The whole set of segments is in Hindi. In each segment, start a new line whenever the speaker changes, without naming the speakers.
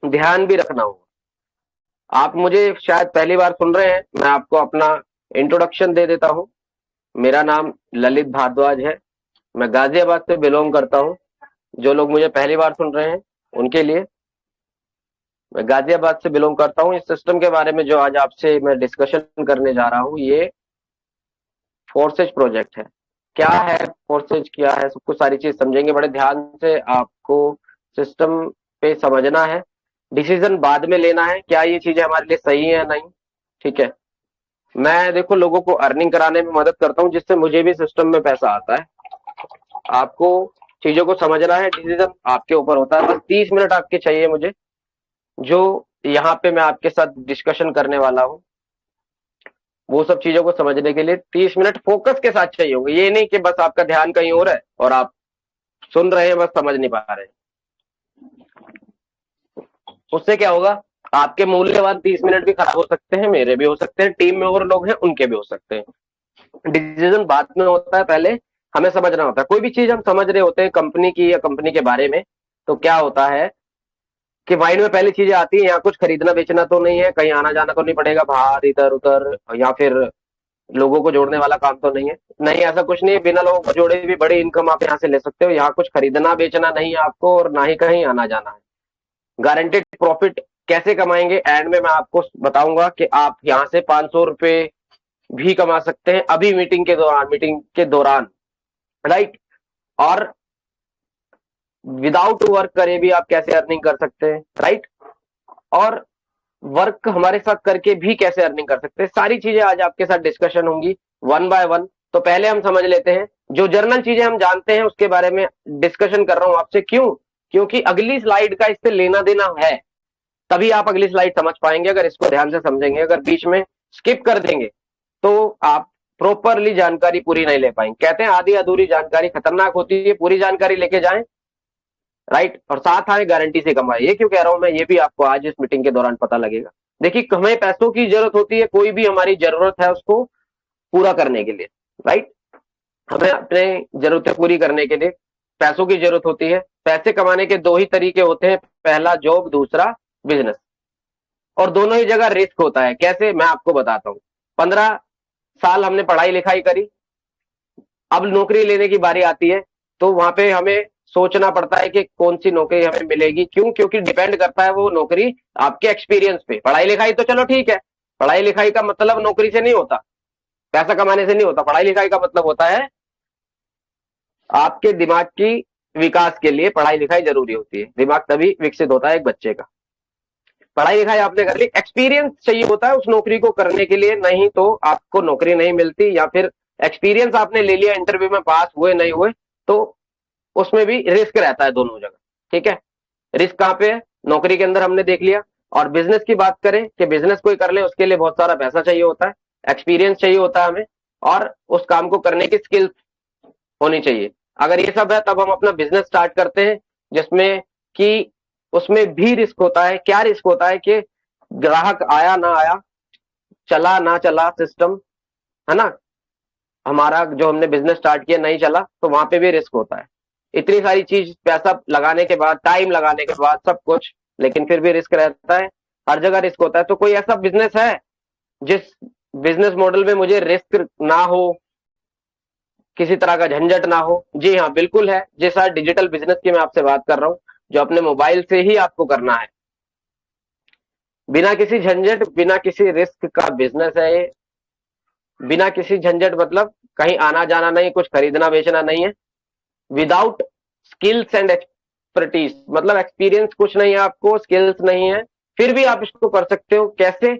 ध्यान भी रखना होगा। आप मुझे शायद पहली बार सुन रहे हैं, मैं आपको अपना इंट्रोडक्शन दे देता हूँ। मेरा नाम ललित भारद्वाज है, मैं गाजियाबाद से बिलोंग करता हूँ। जो लोग मुझे पहली बार सुन रहे हैं उनके लिए, मैं गाजियाबाद से बिलोंग करता हूँ। इस सिस्टम के बारे में जो आज आपसे मैं डिस्कशन करने जा रहा हूँ, ये फोर्सेज प्रोजेक्ट है। क्या है फोर्सेज, क्या है, सब कुछ सारी चीज समझेंगे बड़े ध्यान से। आपको सिस्टम पे समझना है, डिसीजन बाद में लेना है क्या ये चीजें हमारे लिए सही है या नहीं। ठीक है, मैं देखो लोगों को अर्निंग कराने में मदद करता हूँ, जिससे मुझे भी सिस्टम में पैसा आता है। आपको चीजों को समझना है, डिसीजन आपके ऊपर होता है। बस 30 मिनट आपके चाहिए मुझे, जो यहाँ पे मैं आपके साथ डिस्कशन करने वाला हूँ, वो सब चीजों को समझने के लिए 30 मिनट फोकस के साथ चाहिए होंगे। ये नहीं कि बस आपका ध्यान कहीं और है और आप सुन रहे हैं बस समझ नहीं पा रहे हैं। उससे क्या होगा, आपके मूल्यवान 30 मिनट भी खराब हो सकते हैं, मेरे भी हो सकते हैं, टीम में और लोग हैं उनके भी हो सकते हैं। डिसीजन बाद में होता है, पहले हमें समझना होता है। कोई भी चीज हम समझ रहे होते हैं कंपनी की या कंपनी के बारे में, तो क्या होता है कि माइंड में पहली चीजें आती है, यहाँ कुछ खरीदना बेचना तो नहीं है, कहीं आना जाना तो नहीं पड़ेगा बाहर इधर उधर, या फिर लोगों को जोड़ने वाला काम तो नहीं है। नहीं, ऐसा कुछ नहीं है, बिना लोगों को जोड़े भी बड़ी इनकम आप यहाँ से ले सकते हो। यहाँ कुछ खरीदना बेचना नहीं है आपको, और ना ही कहीं आना जाना है। गारंटेड प्रॉफिट कैसे कमाएंगे, एंड में मैं आपको बताऊंगा कि आप यहाँ से 500 रुपए भी कमा सकते हैं अभी मीटिंग के दौरान, राइट। और विदाउट वर्क करे भी आप कैसे अर्निंग कर सकते हैं, राइट। और वर्क हमारे साथ करके भी कैसे अर्निंग कर सकते हैं, सारी चीजें आज आपके साथ डिस्कशन होंगी वन बाय वन। तो पहले हम समझ लेते हैं जो जर्नल चीजें हम जानते हैं उसके बारे में डिस्कशन कर रहा हूं आपसे। क्यों? क्योंकि अगली स्लाइड का इससे लेना देना है, तभी आप अगली स्लाइड समझ पाएंगे। अगर इसको ध्यान से समझेंगे, अगर बीच में स्किप कर देंगे तो आप प्रॉपरली जानकारी पूरी नहीं ले पाएंगे। कहते हैं आधी अधूरी जानकारी खतरनाक होती है, पूरी जानकारी लेके जाएं, राइट, और साथ आए गारंटी से कमाए। ये क्यों कह रहा हूं मैं, ये भी आपको आज इस मीटिंग के दौरान पता लगेगा। देखिए, हमें पैसों की जरूरत होती है, कोई भी हमारी जरूरत है उसको पूरा करने के लिए, राइट। हमें अपने जरूरतें पूरी करने के लिए पैसों की जरूरत होती है। पैसे कमाने के दो ही तरीके होते हैं, पहला जॉब, दूसरा बिजनेस। और दोनों ही जगह रिस्क होता है। कैसे, मैं आपको बताता हूँ। 15 साल हमने पढ़ाई लिखाई करी, अब नौकरी लेने की बारी आती है, तो वहां पे हमें सोचना पड़ता है कि कौन सी नौकरी हमें मिलेगी। क्यों? क्योंकि डिपेंड करता है वो नौकरी आपके एक्सपीरियंस पे। पढ़ाई लिखाई तो चलो ठीक है, पढ़ाई लिखाई का मतलब नौकरी से नहीं होता, पैसा कमाने से नहीं होता। पढ़ाई लिखाई का मतलब होता है आपके दिमाग की विकास के लिए पढ़ाई लिखाई जरूरी होती है। दिमाग तभी विकसित होता है एक बच्चे का। पढ़ाई लिखाई आपने कर ली, एक्सपीरियंस चाहिए होता है उस नौकरी को करने के लिए, नहीं तो आपको नौकरी नहीं मिलती। या फिर एक्सपीरियंस आपने ले लिया, इंटरव्यू में पास हुए नहीं हुए, तो उसमें भी रिस्क रहता है दोनों जगह। ठीक है, रिस्क कहाँ पे है, नौकरी के अंदर हमने देख लिया। और बिजनेस की बात करें कि बिजनेस कोई कर ले, उसके लिए बहुत सारा पैसा चाहिए होता है, एक्सपीरियंस चाहिए होता है हमें, और उस काम को करने की स्किल्स होनी चाहिए। अगर ये सब है तब हम अपना बिजनेस स्टार्ट करते हैं, जिसमें कि उसमें भी रिस्क होता है। क्या रिस्क होता है कि ग्राहक आया ना आया, चला ना चला सिस्टम, है ना, हमारा जो हमने बिजनेस स्टार्ट किया नहीं चला, तो वहां पे भी रिस्क होता है। इतनी सारी चीज, पैसा लगाने के बाद, टाइम लगाने के बाद, सब कुछ, लेकिन फिर भी रिस्क रहता है। हर जगह रिस्क होता है। तो कोई ऐसा बिजनेस है जिस बिजनेस मॉडल में मुझे रिस्क ना हो, किसी तरह का झंझट ना हो? जी हाँ, बिल्कुल है। जैसा डिजिटल बिजनेस की मैं आपसे बात कर रहा हूँ, जो अपने मोबाइल से ही आपको करना है, बिना किसी झंझट, बिना किसी रिस्क का बिजनेस है ये। बिना किसी झंझट मतलब कहीं आना जाना नहीं, कुछ खरीदना बेचना नहीं है। विदाउट स्किल्स एंड एक्सपर्टीज, मतलब एक्सपीरियंस कुछ नहीं है आपको, स्किल्स नहीं है, फिर भी आप इसको कर सकते हो। कैसे?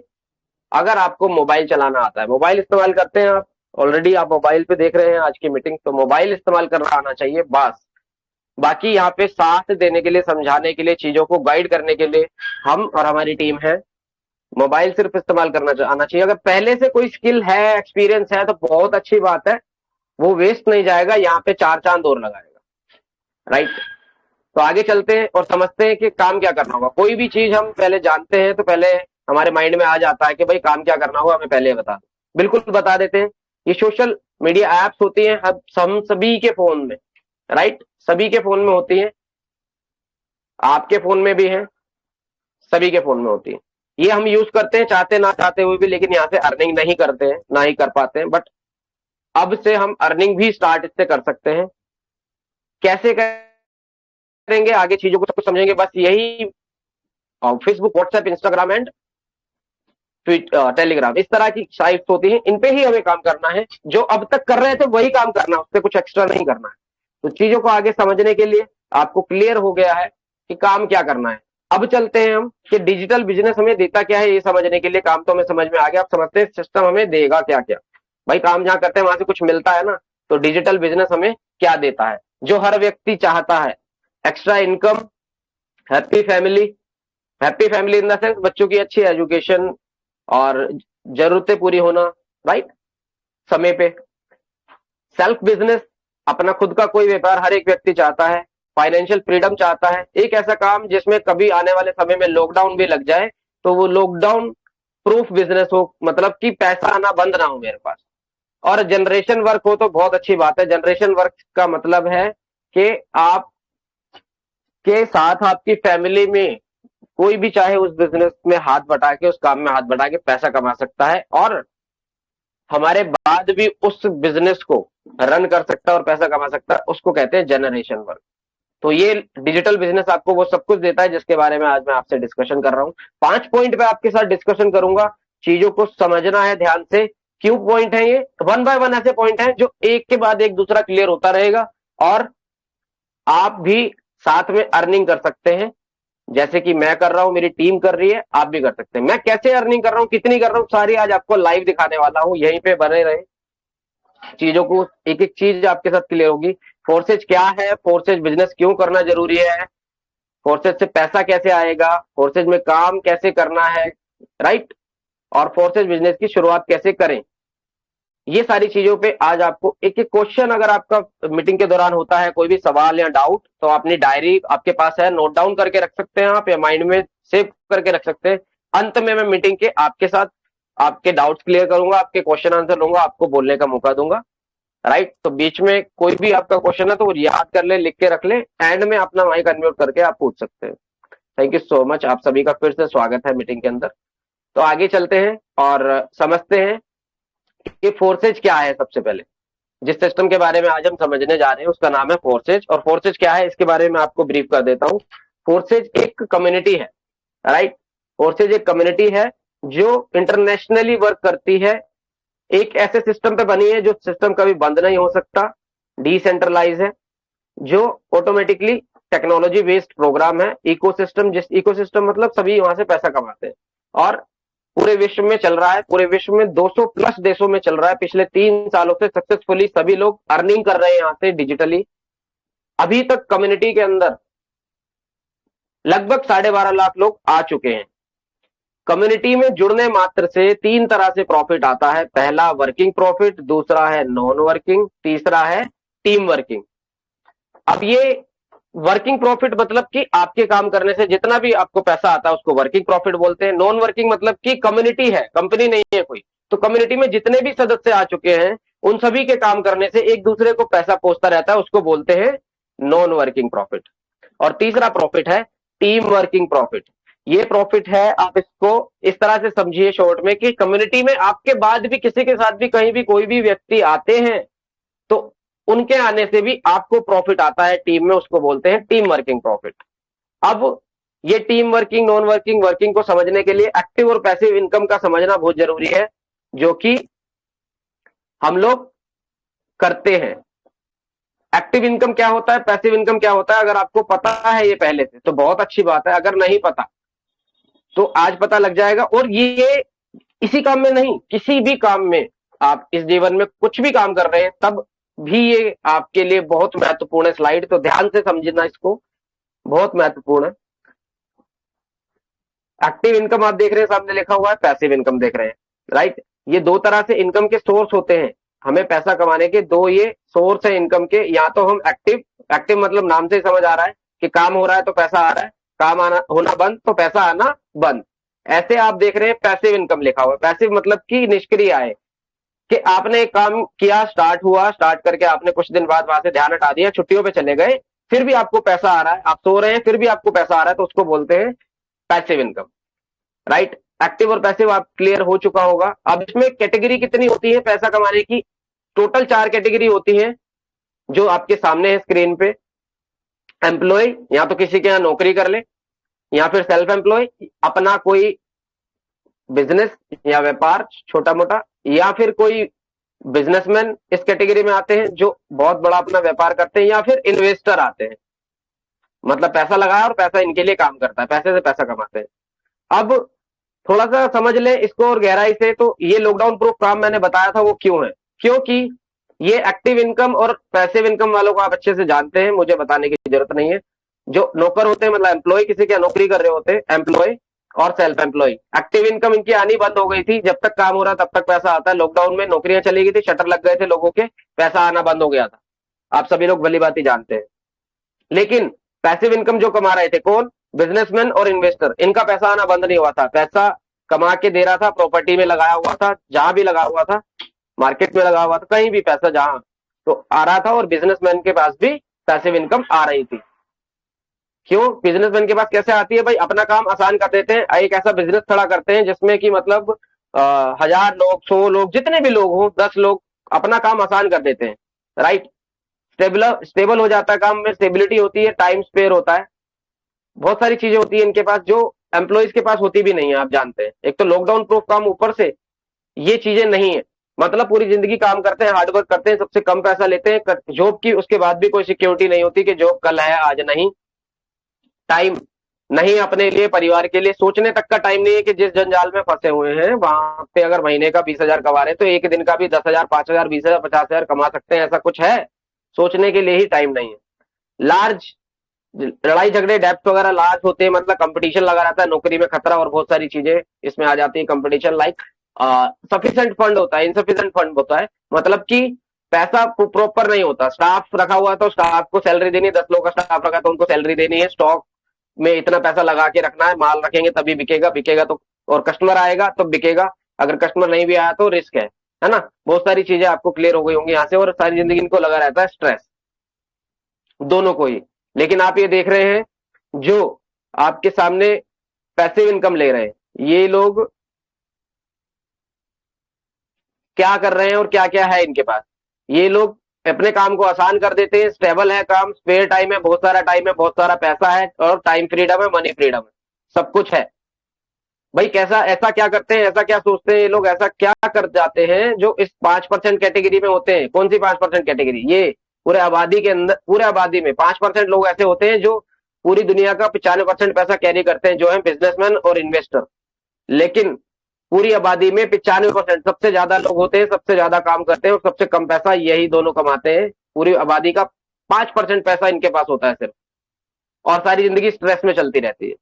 अगर आपको मोबाइल चलाना आता है, मोबाइल इस्तेमाल करते हैं आप, ऑलरेडी आप मोबाइल पे देख रहे हैं आज की मीटिंग, तो मोबाइल इस्तेमाल करना आना चाहिए बस। बाकी यहाँ पे साथ देने के लिए, समझाने के लिए, चीजों को गाइड करने के लिए हम और हमारी टीम है। मोबाइल सिर्फ इस्तेमाल करना आना चाहिए। अगर पहले से कोई स्किल है, एक्सपीरियंस है, तो बहुत अच्छी बात है, वो वेस्ट नहीं जाएगा, यहाँ पे 4 चांद और लगाएगा, राइट। तो आगे चलते हैं और समझते हैं कि काम क्या करना होगा। कोई भी चीज हम पहले जानते हैं तो पहले हमारे माइंड में आ जाता है कि भाई काम क्या करना होगा, हमें पहले बता दो। बिल्कुल बता देते हैं। ये सोशल मीडिया एप्स होती हैं, हम सभी के फोन में, राइट, सभी के फोन में होती हैं, आपके फोन में भी है, सभी के फोन में होती है। ये हम यूज करते हैं चाहते ना चाहते हुए भी, लेकिन यहाँ से अर्निंग नहीं करते हैं, ना ही कर पाते हैं। बट अब से हम अर्निंग भी स्टार्ट इससे कर सकते हैं। कैसे करेंगे, आगे चीजों को सब कुछ समझेंगे। बस यही Facebook, WhatsApp, Instagram and Telegram, इस तरह की साइट्स होती हैं, इन पे ही हमें काम करना है। जो अब तक कर रहे थे वही काम करना है, उससे कुछ एक्स्ट्रा नहीं करना है। तो चीजों को आगे समझने के लिए आपको क्लियर हो गया है कि काम क्या करना है। अब चलते हैं हम कि डिजिटल बिजनेस हमें देता क्या है, ये समझने के लिए। काम तो हमें समझ में आ गया, अब समझते हैं सिस्टम हमें देगा क्या क्या। भाई काम जहां करते हैं वहां से कुछ मिलता है ना, तो डिजिटल बिजनेस हमें क्या देता है जो हर व्यक्ति चाहता है? Extra income, happy family. Happy family in the sense बच्चों की अच्छी एजुकेशन और जरूरतें पूरी होना, राइट, समय पे। सेल्फ बिजनेस, अपना खुद का कोई व्यापार हर एक व्यक्ति चाहता है। फाइनेंशियल फ्रीडम चाहता है, एक ऐसा काम जिसमें कभी आने वाले समय में लॉकडाउन भी लग जाए तो वो लॉकडाउन प्रूफ बिजनेस हो, मतलब कि पैसा आना बंद ना हो मेरे पास। और जनरेशन वर्क हो तो बहुत अच्छी बात है। जनरेशन वर्क का मतलब है कि आप के साथ आपकी फैमिली में कोई भी चाहे उस बिजनेस में हाथ बटा के, उस काम में हाथ बटा के पैसा कमा सकता है, और हमारे बाद भी उस बिजनेस को रन कर सकता है और पैसा कमा सकता है। उसको कहते हैं जनरेशन वर्क। तो ये डिजिटल बिजनेस आपको वो सब कुछ देता है जिसके बारे में आज मैं आपसे डिस्कशन कर रहा हूं। 5 पॉइंट पे आपके साथ डिस्कशन करूंगा। चीजों को समझना है ध्यान से। क्यों पॉइंट है ये? वन बाय वन ऐसे पॉइंट हैं जो एक के बाद एक दूसरा क्लियर होता रहेगा, और आप भी साथ में अर्निंग कर सकते हैं। जैसे कि मैं कर रहा हूं, मेरी टीम कर रही है, आप भी कर सकते हैं। मैं कैसे अर्निंग कर रहा हूं, कितनी कर रहा हूं, सारी आज आपको लाइव दिखाने वाला हूं। यहीं पे बने रहे, चीजों को एक एक चीज आपके साथ क्लियर होगी। फोर्सेज क्या है, फोर्सेज बिजनेस क्यों करना जरूरी है, फोर्सेज से पैसा कैसे आएगा, फोर्सेज में काम कैसे करना है, राइट, और फोर्सेज बिजनेस की शुरुआत कैसे करें, ये सारी चीजों पे आज आपको एक एक क्वेश्चन, अगर आपका मीटिंग के दौरान होता है कोई भी सवाल या डाउट, तो अपनी डायरी आपके पास है, नोट डाउन करके रख सकते हैं आप, या माइंड में सेव करके रख सकते हैं। अंत में मैं मीटिंग के आपके साथ आपके डाउट्स क्लियर करूंगा, आपके क्वेश्चन आंसर लूंगा, आपको बोलने का मौका दूंगा, राइट। तो बीच में कोई भी आपका क्वेश्चन है तो वो याद कर ले, लिख के रख ले, एंड में अपना माइक अनम्यूट करके आप पूछ सकते हैं। थैंक यू सो मच, आप सभी का फिर से स्वागत है मीटिंग के अंदर। तो आगे चलते हैं और समझते हैं कि फोर्सेज क्या है। सबसे पहले जिस सिस्टम के बारे में आज हम समझने जा रहे हैं उसका नाम है फोर्सेज। और फोर्सेज क्या है इसके बारे में आपको ब्रीफ कर देता हूं। फोर्सेज एक कम्युनिटी है, राइट। फोर्सेज एक कम्युनिटी है जो इंटरनेशनली वर्क करती है, एक ऐसे सिस्टम पे बनी है जो सिस्टम कभी बंद नहीं हो सकता, डिसेंट्रलाइज है, जो ऑटोमेटिकली टेक्नोलॉजी बेस्ड प्रोग्राम है। इकोसिस्टम, जिस इकोसिस्टम मतलब सभी वहां से पैसा कमाते हैं, और पूरे विश्व में चल रहा है। पूरे विश्व में 200 प्लस देशों में चल रहा है। पिछले 3 सालों से सक्सेसफुली सभी लोग अर्निंग कर रहे हैं यहां से डिजिटली। अभी तक कम्युनिटी के अंदर लगभग 12.5 लाख लोग आ चुके हैं। कम्युनिटी में जुड़ने मात्र से 3 तरह से प्रॉफिट आता है। पहला वर्किंग प्रॉफिट, दूसरा है नॉन वर्किंग, तीसरा है टीम वर्किंग। अब ये वर्किंग प्रॉफिट मतलब कि आपके काम करने से जितना भी आपको पैसा आता है उसको वर्किंग प्रॉफिट बोलते हैं। नॉन वर्किंग मतलब कि कम्युनिटी है, कंपनी नहीं है कोई, तो कम्युनिटी में जितने भी सदस्य आ चुके हैं उन सभी के काम करने से एक दूसरे को पैसा पहुंचता रहता है, उसको बोलते हैं नॉन वर्किंग प्रॉफिट। और तीसरा प्रॉफिट है टीम वर्किंग प्रॉफिट। ये प्रॉफिट है, आप इसको इस तरह से समझिए शॉर्ट में, कि कम्युनिटी में आपके बाद भी किसी के साथ भी कहीं भी कोई भी व्यक्ति आते हैं तो उनके आने से भी आपको प्रॉफिट आता है टीम में, उसको बोलते हैं टीम वर्किंग प्रॉफिट। अब ये team working, non working, working को समझने के लिए एक्टिव और पैसिव इनकम का समझना बहुत जरूरी है, जो कि हम लोग करते हैं। एक्टिव इनकम क्या होता है, पैसिव इनकम क्या होता है, अगर आपको पता है ये पहले से तो बहुत अच्छी बात है, अगर नहीं पता तो आज पता लग जाएगा। और ये इसी काम में नहीं, किसी भी काम में आप इस जीवन में कुछ भी काम कर रहे हैं तब भी ये आपके लिए बहुत महत्वपूर्ण है स्लाइड, तो ध्यान से समझना इसको, बहुत महत्वपूर्ण है। एक्टिव इनकम आप देख रहे हैं सामने लिखा हुआ है, पैसिव इनकम देख रहे हैं, राइट। ये 2 तरह से इनकम के सोर्स होते हैं। हमें पैसा कमाने के 2 ये सोर्स है इनकम के। या तो हम एक्टिव मतलब नाम से ही समझ आ रहा है कि काम हो रहा है तो पैसा आ रहा है, काम आना होना बंद तो पैसा आना बंद। ऐसे आप देख रहे हैं पैसिव इनकम लिखा हुआ है। पैसिव मतलब कि निष्क्रिय आय, कि आपने एक काम किया, स्टार्ट हुआ, स्टार्ट करके आपने कुछ दिन बाद वहां से ध्यान हटा दिया, छुट्टियों पे चले गए, फिर भी आपको पैसा आ रहा है, आप सो रहे हैं फिर भी आपको पैसा आ रहा है, तो उसको बोलते हैं पैसिव इनकम, राइट। एक्टिव और पैसिव आप क्लियर हो चुका होगा। अब इसमें कैटेगरी कितनी होती है पैसा कमाने की? टोटल 4 कैटेगरी होती है जो आपके सामने है स्क्रीन पे। एम्प्लॉय, या तो किसी के यहां नौकरी कर ले, या फिर सेल्फ एम्प्लॉय, अपना कोई बिजनेस या व्यापार छोटा मोटा, या फिर कोई बिजनेसमैन इस कैटेगरी में आते हैं जो बहुत बड़ा अपना व्यापार करते हैं, या फिर इन्वेस्टर आते हैं, मतलब पैसा लगाया और पैसा इनके लिए काम करता है, पैसे से पैसा कमाते हैं। अब थोड़ा सा समझ लें इसको और गहराई से, तो ये लॉकडाउन प्रूफ काम मैंने बताया था वो क्यों है, क्योंकि ये एक्टिव इनकम और पैसिव इनकम वालों को आप अच्छे से जानते हैं, मुझे बताने की जरूरत नहीं है। जो नौकर होते हैं, मतलब एम्प्लॉय, किसी के नौकरी कर रहे होते हैं, एम्प्लॉय और सेल्फ एम्प्लॉय, एक्टिव इनकम इनकी आनी बंद हो गई थी। जब तक काम हो रहा तब तक पैसा आता है। लॉकडाउन में नौकरियां चली गई थी, शटर लग गए थे लोगों के, पैसा आना बंद हो गया था। आप सभी लोग भली बात ही जानते हैं। लेकिन पैसिव इनकम जो कमा रहे थे कौन? बिजनेसमैन और इन्वेस्टर। इनका पैसा आना बंद नहीं हुआ था, पैसा कमा के दे रहा था, प्रॉपर्टी में लगाया हुआ था, जहां भी लगा हुआ था, मार्केट में लगा हुआ था, कहीं भी पैसा जहां तो आ रहा था। और बिजनेसमैन के पास भी पैसिव इनकम आ रही थी। क्यों बिजनेसमैन के पास कैसे आती है भाई? अपना काम आसान कर देते हैं, एक ऐसा बिजनेस खड़ा करते हैं जिसमें कि मतलब 1000 लोग, 100 लोग, जितने भी लोग हो, 10 लोग, अपना काम आसान कर देते हैं, राइट। स्टेबल हो जाता है, काम में स्टेबिलिटी होती है, टाइम स्पेयर होता है, बहुत सारी चीजें होती है इनके पास जो एम्प्लॉयज के पास होती भी नहीं है। आप जानते हैं, एक तो लॉकडाउन प्रूफ काम, ऊपर से ये चीजें नहीं है। मतलब पूरी जिंदगी काम करते हैं, हार्डवर्क करते हैं, सबसे कम पैसा लेते हैं जॉब की, उसके बाद भी कोई सिक्योरिटी नहीं होती कि जॉब कल है आज नहीं। टाइम नहीं अपने लिए, परिवार के लिए सोचने तक का टाइम नहीं है कि जिस जंजाल में फंसे हुए हैं वहां पे अगर महीने का 20,000 कमा रहे हैं तो एक दिन का भी 10,000, 5,000, 20,000, 50,000 कमा सकते हैं, ऐसा कुछ है? सोचने के लिए ही टाइम नहीं है। लार्ज लड़ाई झगड़े, डेप्थ वगैरह लार्ज होते हैं, मतलब कंपटीशन लगा रहता है, नौकरी में खतरा और बहुत सारी चीजें इसमें आ जाती है कंपटीशन। लाइक सफिशिएंट फंड होता है, इनसफिशिएंट फंड होता है, मतलब कि पैसा प्रॉपर नहीं होता। स्टाफ रखा हुआ है तो स्टाफ को सैलरी देनी है, 10 लोग का स्टाफ रखा तो उनको सैलरी देनी है, स्टॉक में इतना पैसा लगा के रखना है, माल रखेंगे तभी बिकेगा, बिकेगा तो, और कस्टमर आएगा तो बिकेगा, अगर कस्टमर नहीं भी आया तो रिस्क है ना। बहुत सारी चीजें आपको क्लियर हो गई होंगी यहाँ से। और सारी जिंदगी इनको लगा रहता है स्ट्रेस, दोनों को ही। लेकिन आप ये देख रहे हैं जो आपके सामने पैसिव इनकम ले रहे हैं, ये लोग क्या कर रहे हैं और क्या क्या है इनके पास? ये लोग अपने काम को आसान कर देते हैं, स्टेबल है काम, स्पेयर टाइम है, बहुत सारा टाइम है, बहुत सारा पैसा है, और टाइम फ्रीडम है, मनी फ्रीडम है, सब कुछ है। भाई कैसा, ऐसा क्या करते हैं, ऐसा क्या सोचते हैं ये लोग, ऐसा क्या कर जाते हैं जो इस 5% कैटेगरी में होते हैं? कौन सी 5% कैटेगरी? ये पूरे आबादी के अंदर, पूरे आबादी में 5% लोग ऐसे होते हैं जो पूरी दुनिया का 95% पैसा कैरी करते हैं, जो है बिजनेसमैन और इन्वेस्टर। लेकिन पूरी आबादी में 95% सबसे ज्यादा लोग होते हैं, सबसे ज्यादा काम करते हैं, और सबसे कम पैसा यही दोनों कमाते हैं। पूरी आबादी का 5% पैसा इनके पास होता है सिर्फ, और सारी जिंदगी स्ट्रेस में चलती रहती है।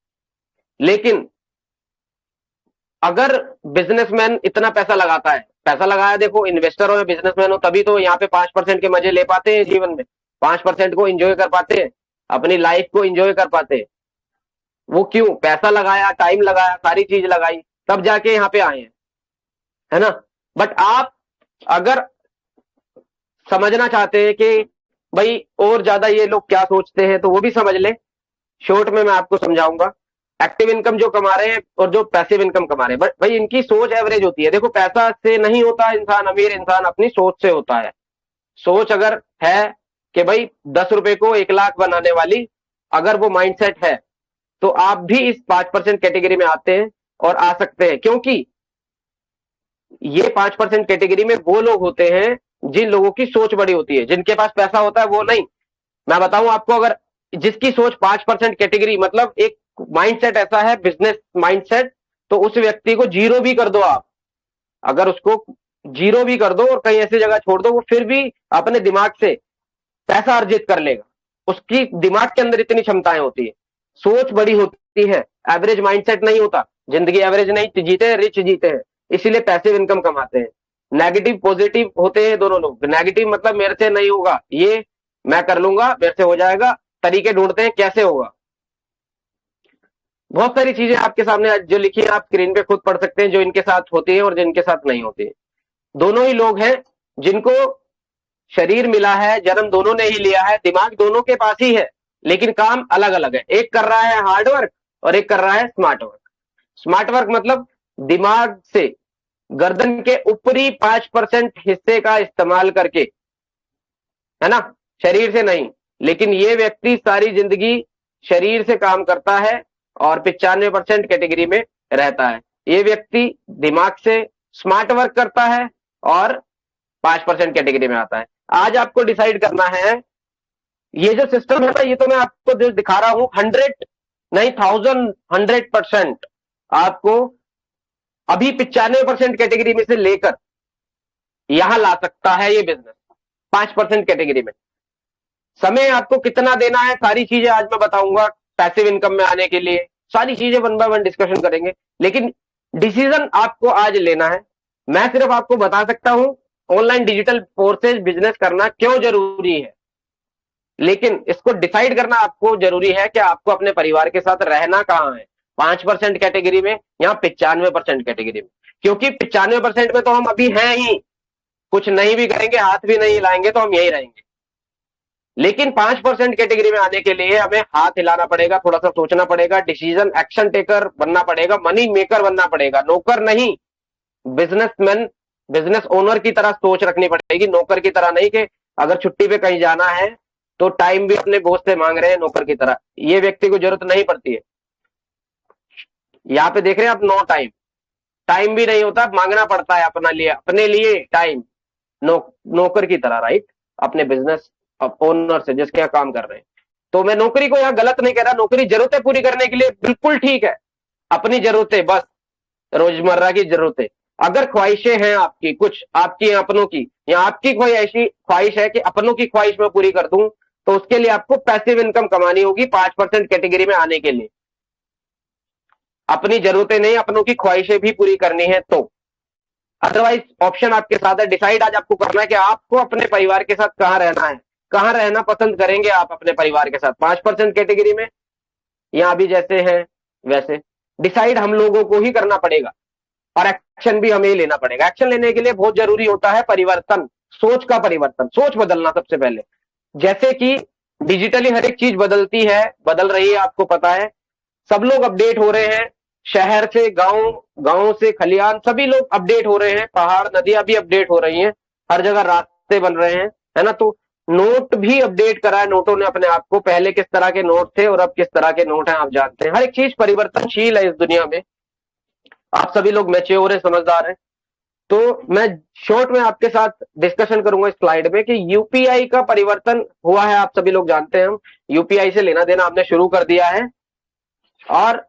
लेकिन अगर बिजनेसमैन इतना पैसा लगाता है, पैसा लगाया, देखो इन्वेस्टर हो या बिजनेसमैन हो, तभी तो यहाँ पे 5% के मजे ले पाते हैं जीवन में, 5% को एंजॉय कर पाते हैं, अपनी लाइफ को एंजॉय कर पाते हैं। वो क्यों? पैसा लगाया, टाइम लगाया, सारी चीज लगाई, तब जाके यहाँ पे आए हैं, है ना। बट आप अगर समझना चाहते हैं कि भाई और ज्यादा ये लोग क्या सोचते हैं, तो वो भी समझ ले। शॉर्ट में मैं आपको समझाऊंगा। एक्टिव इनकम जो कमा रहे हैं और जो पैसिव इनकम कमा रहे हैं, बट भाई इनकी सोच एवरेज होती है। देखो पैसा से नहीं होता इंसान अमीर, इंसान अपनी सोच से होता है। सोच अगर है कि भाई 10 रुपए को 1 लाख बनाने वाली, अगर वो माइंडसेट है, तो आप भी इस 5% कैटेगरी में आते हैं और आ सकते हैं। क्योंकि ये 5% कैटेगरी में वो लोग होते हैं जिन लोगों की सोच बड़ी होती है, जिनके पास पैसा होता है वो नहीं। मैं बताऊं आपको, अगर जिसकी सोच 5% कैटेगरी, मतलब एक माइंडसेट ऐसा है बिजनेस माइंडसेट, तो उस व्यक्ति को जीरो भी कर दो आप, अगर उसको जीरो भी कर दो और कहीं ऐसी जगह छोड़ दो, वो फिर भी अपने दिमाग से पैसा अर्जित कर लेगा। उसकी दिमाग के अंदर इतनी क्षमताएं होती है, सोच बड़ी होती है। एवरेज माइंडसेट नहीं होता, जिंदगी एवरेज नहीं जीते, रिच जीते हैं, इसीलिए पैसिव इनकम कमाते हैं। नेगेटिव पॉजिटिव होते हैं दोनों लोग। नेगेटिव मतलब मेरे से नहीं होगा, ये मैं कर लूंगा, मेरे से हो जाएगा, तरीके ढूंढते हैं कैसे होगा। बहुत सारी चीजें आपके सामने जो लिखी है आप स्क्रीन पे खुद पढ़ सकते हैं, जो इनके साथ होती है और जिनके साथ नहीं होती है। दोनों ही लोग हैं जिनको शरीर मिला है, जन्म दोनों ने ही लिया है, दिमाग दोनों के पास ही है, लेकिन काम अलग अलग है। एक कर रहा है हार्डवर्क और एक कर रहा है स्मार्ट वर्क। स्मार्ट वर्क मतलब दिमाग से गर्दन के ऊपरी 5% हिस्से का इस्तेमाल करके, है ना, शरीर से नहीं। लेकिन ये व्यक्ति सारी जिंदगी शरीर से काम करता है और 95% कैटेगरी में रहता है। ये व्यक्ति दिमाग से स्मार्ट वर्क करता है और 5% कैटेगरी में आता है। आज आपको डिसाइड करना है, ये जो सिस्टम है ना, ये तो मैं आपको जो दिखा रहा हूं 100 नहीं 1100% आपको अभी 95% कैटेगरी में से लेकर यहां ला सकता है ये बिजनेस 5% कैटेगरी में। समय आपको कितना देना है, सारी चीजें आज मैं बताऊंगा। पैसिव इनकम में आने के लिए सारी चीजें 1 बाय 1 डिस्कशन करेंगे, लेकिन डिसीजन आपको आज लेना है। मैं सिर्फ आपको बता सकता हूं ऑनलाइन डिजिटल फोर्सेज बिजनेस करना क्यों जरूरी है, लेकिन इसको डिसाइड करना आपको जरूरी है कि आपको अपने परिवार के साथ रहना कहां है, 5% कैटेगरी में या 95% कैटेगरी में। क्योंकि 95% में तो हम अभी हैं ही, कुछ नहीं भी करेंगे, हाथ भी नहीं हिलाएंगे तो हम यही रहेंगे। लेकिन 5% कैटेगरी में आने के लिए हमें हाथ हिलाना पड़ेगा, थोड़ा सा सोचना पड़ेगा, डिसीजन एक्शन टेकर बनना पड़ेगा, मनी मेकर बनना पड़ेगा, नौकर नहीं। बिजनेसमैन, बिजनेस ओनर की तरह सोच रखनी पड़ेगी, नौकर की तरह नहीं कि अगर छुट्टी पे कहीं जाना है तो टाइम भी अपने बॉस से मांग रहे हैं नौकर की तरह। ये व्यक्ति को जरूरत नहीं पड़ती है। यहां पे देख रहे हैं आप, नो टाइम, टाइम भी नहीं होता, मांगना पड़ता है अपने लिए टाइम, नौकर की तरह, राइट, अपने बिजनेस ओनर से जिसके यहाँ काम कर रहे हैं। तो मैं नौकरी को यहाँ गलत नहीं कह रहा, नौकरी जरूरतें पूरी करने के लिए बिल्कुल ठीक है, अपनी जरूरतें, बस रोजमर्रा की जरूरतें। अगर ख्वाहिशें हैं आपकी, कुछ आपकी अपनों की, या आपकी कोई ऐसी ख्वाहिश है कि अपनों की ख्वाहिश मैं पूरी कर दूं, तो उसके लिए आपको पैसिव इनकम कमानी होगी 5% कैटेगरी में आने के लिए। अपनी जरूरतें नहीं, अपनों की ख्वाहिशें भी पूरी करनी है तो। अदरवाइज ऑप्शन आपके साथ है। डिसाइड आज आपको करना है कि आपको अपने परिवार के साथ कहां रहना है, कहां रहना पसंद करेंगे आप अपने परिवार के साथ, 5% कैटेगरी में या अभी जैसे हैं वैसे। डिसाइड हम लोगों को ही करना पड़ेगा और एक्शन भी हमें ही लेना पड़ेगा। एक्शन लेने के लिए बहुत जरूरी होता है परिवर्तन, सोच का परिवर्तन, सोच बदलना सबसे पहले। जैसे कि डिजिटली हर एक चीज बदलती है, बदल रही है, आपको पता है, सब लोग अपडेट हो रहे हैं, शहर से गांव, गांव से खलियान, सभी लोग अपडेट हो रहे हैं, पहाड़ नदियां भी अपडेट हो रही हैं, हर जगह रास्ते बन रहे हैं, है ना। तो नोट भी अपडेट करा है नोटों ने अपने आप को, पहले किस तरह के नोट थे और अब किस तरह के नोट हैं आप जानते हैं। हर एक चीज परिवर्तनशील है इस दुनिया में। आप सभी लोग मैच्योर है, समझदार है। तो मैं शॉर्ट में आपके साथ डिस्कशन करूंगा इस स्लाइड में कि यूपीआई का परिवर्तन हुआ है, आप सभी लोग जानते हैं। हम यूपीआई से लेना देना हमने शुरू कर दिया है और